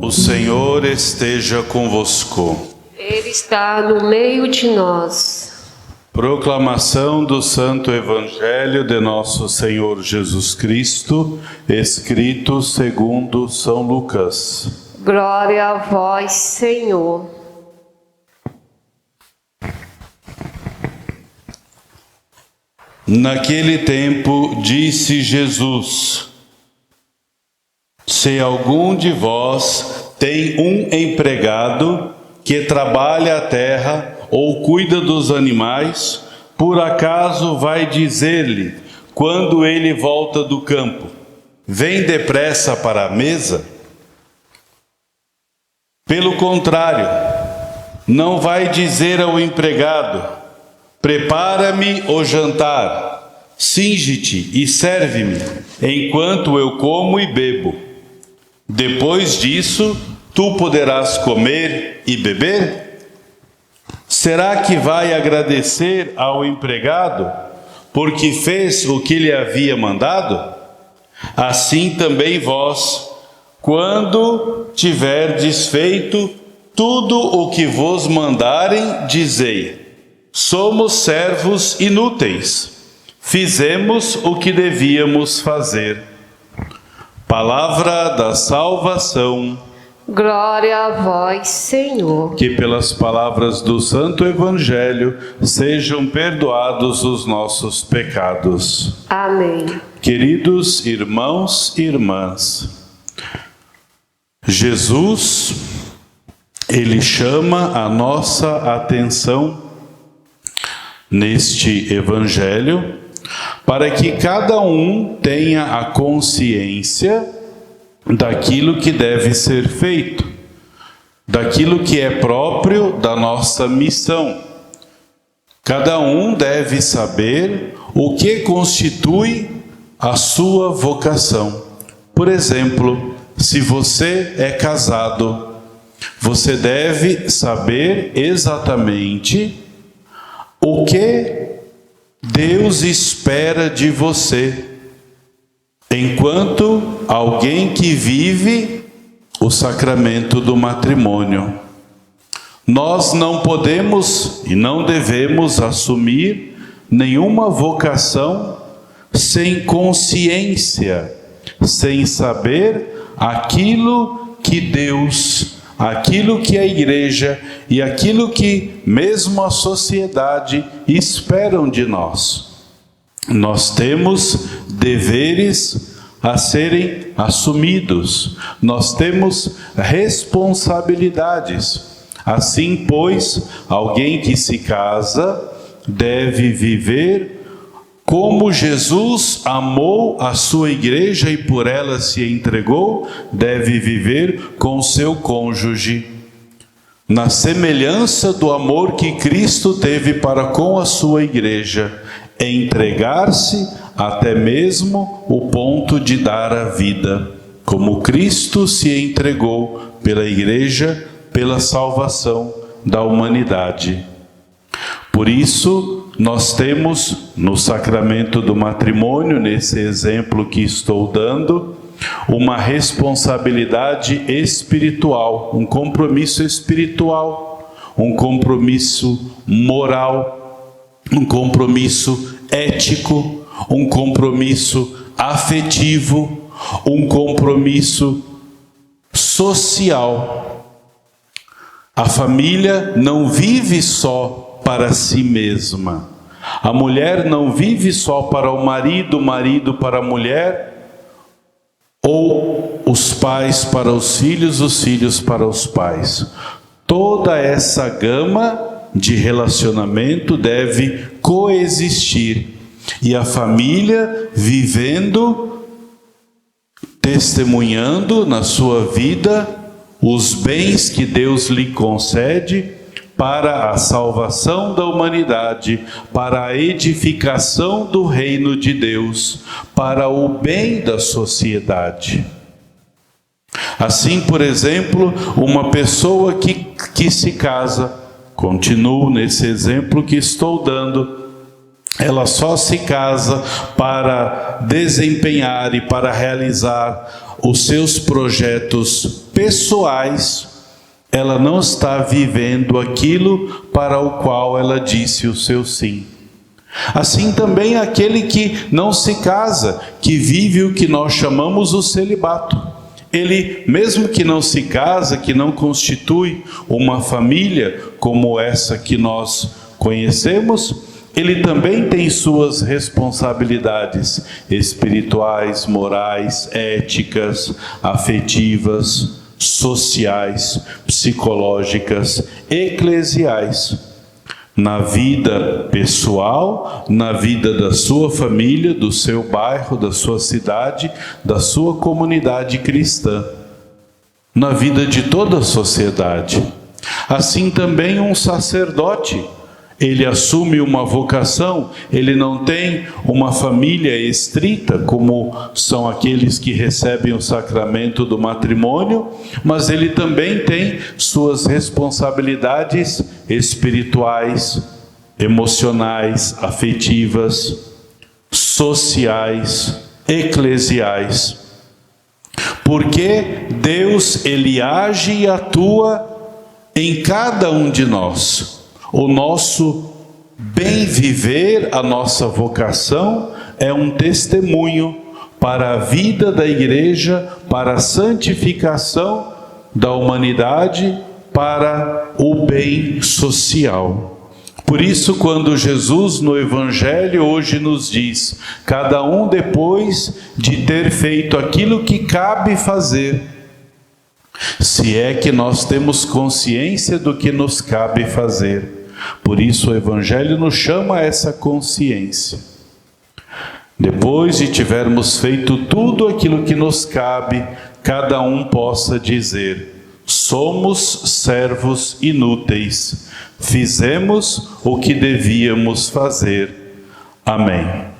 O Senhor esteja convosco. Ele está no meio de nós. Proclamação do Santo Evangelho de Nosso Senhor Jesus Cristo, escrito segundo São Lucas. Glória a vós, Senhor. Naquele tempo disse Jesus: se algum de vós tem um empregado que trabalha a terra ou cuida dos animais, por acaso vai dizer-lhe, quando ele volta do campo: vem depressa para a mesa? Pelo contrário, não vai dizer ao empregado: prepara-me o jantar, cinge-te e serve-me, enquanto eu como e bebo. Depois disso, tu poderás comer e beber? Será que vai agradecer ao empregado, porque fez o que lhe havia mandado? Assim também vós, quando tiverdes feito tudo o que vos mandarem, dizei: somos servos inúteis, fizemos o que devíamos fazer. Palavra da salvação. Glória a vós, Senhor. Que pelas palavras do Santo Evangelho sejam perdoados os nossos pecados. Amém. Queridos irmãos e irmãs, Jesus, Ele chama a nossa atenção neste Evangelho para que cada um tenha a consciência daquilo que deve ser feito, daquilo que é próprio da nossa missão. Cada um deve saber o que constitui a sua vocação. Por exemplo, se você é casado, você deve saber exatamente o que Deus espera de você, enquanto alguém que vive o sacramento do matrimônio. Nós não podemos e não devemos assumir nenhuma vocação sem consciência, sem saber aquilo que Deus, aquilo que a igreja e aquilo que mesmo a sociedade esperam de nós. Nós temos deveres a serem assumidos, nós temos responsabilidades. Assim, pois, alguém que se casa deve viver como Jesus amou a sua igreja e por ela se entregou, deve viver com seu cônjuge, na semelhança do amor que Cristo teve para com a sua igreja, entregar-se até mesmo o ponto de dar a vida, como Cristo se entregou pela igreja, pela salvação da humanidade. Por isso, nós temos no sacramento do matrimônio, nesse exemplo que estou dando, uma responsabilidade espiritual, um compromisso espiritual, um compromisso moral, um compromisso ético, um compromisso afetivo, um compromisso social. A família não vive só para si mesma. A mulher não vive só para o marido para a mulher, ou os pais para os filhos para os pais. Toda essa gama de relacionamento deve coexistir. E a família vivendo, testemunhando na sua vida os bens que Deus lhe concede para a salvação da humanidade, para a edificação do reino de Deus, para o bem da sociedade. Assim, por exemplo, uma pessoa que se casa, continuo nesse exemplo que estou dando, ela só se casa para desempenhar e para realizar os seus projetos pessoais, ela não está vivendo aquilo para o qual ela disse o seu sim. Assim também aquele que não se casa, que vive o que nós chamamos o celibato. Ele, mesmo que não se casa, que não constitui uma família como essa que nós conhecemos, ele também tem suas responsabilidades espirituais, morais, éticas, afetivas, sociais, psicológicas, eclesiais. Na vida pessoal, na vida da sua família, do seu bairro, da sua cidade, da sua comunidade cristã, na vida de toda a sociedade. Assim também um sacerdote, ele assume uma vocação, ele não tem uma família estrita, como são aqueles que recebem o sacramento do matrimônio, mas ele também tem suas responsabilidades espirituais, emocionais, afetivas, sociais, eclesiais. Porque Deus, ele age e atua em cada um de nós. O nosso bem viver, a nossa vocação é um testemunho para a vida da igreja, para a santificação da humanidade, para o bem social. Por isso, quando Jesus no Evangelho hoje nos diz, cada um depois de ter feito aquilo que cabe fazer, se é que nós temos consciência do que nos cabe fazer. Por isso o Evangelho nos chama a essa consciência. Depois de tivermos feito tudo aquilo que nos cabe, cada um possa dizer: somos servos inúteis, fizemos o que devíamos fazer. Amém.